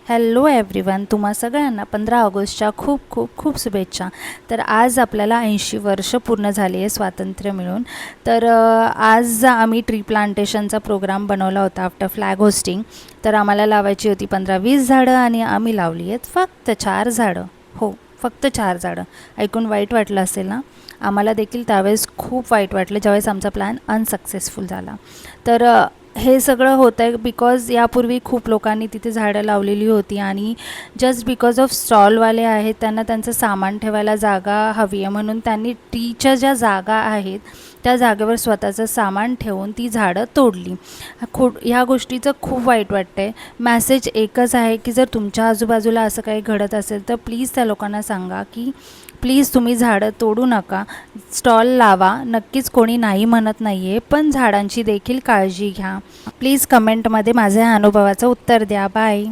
Hello everyone, तुम्हा सगळ्यांना 15 ऑगस्टच्या खूप खूप खूप शुभेच्छा. तर आज आपल्याला 80 वर्ष पूर्ण झाली आहे स्वातंत्र्य मिळून. तर आज आम्ही ट्री प्लांटेशनचा प्रोग्राम बनवला होता आफ्टर फ्लॅग होस्टिंग. तर आम्हाला लावायची होती 15-20 झाडं आणि आम्ही लावली आहेत फक्त 4 झाडं. हो, फक्त 4 झाडं. ऐकून वाईट वाटलं असेल ना? आम्हाला देखील त्यावेळेस खूप वाईट वाटलं ज्यावेळेस आमचा प्लॅन अनसक्सेसफुल झाला. तर हे सगळं होतं आहे बिकॉज यापूर्वी खूप लोकांनी तिथे झाडं लावलेली होती आणि जस्ट बिकॉज ऑफ स्टॉलवाले आहेत त्यांना त्यांचं सामान ठेवायला जागा हवी आहे, म्हणून त्यांनी ट्रीच्या ज्या जागा आहेत त्या जागेवर स्वतःचं सामान ठेवून ती झाडं तोडली. ह्या गोष्टीचं खूप वाईट वाटतं आहे. मॅसेज एकच आहे की जर तुमच्या आजूबाजूला असं काही घडत असेल तर प्लीज त्या लोकांना सांगा की प्लीज तुम्ही झाडं तोडू नका, स्टॉल लावा. नक्कीच कोणी नाही म्हणत नाही आहे, पण झाडांची देखील काळजी घ्या. प्लीज कमेंटमध्ये माझ्या अनुभवाचं उत्तर द्या. बाय.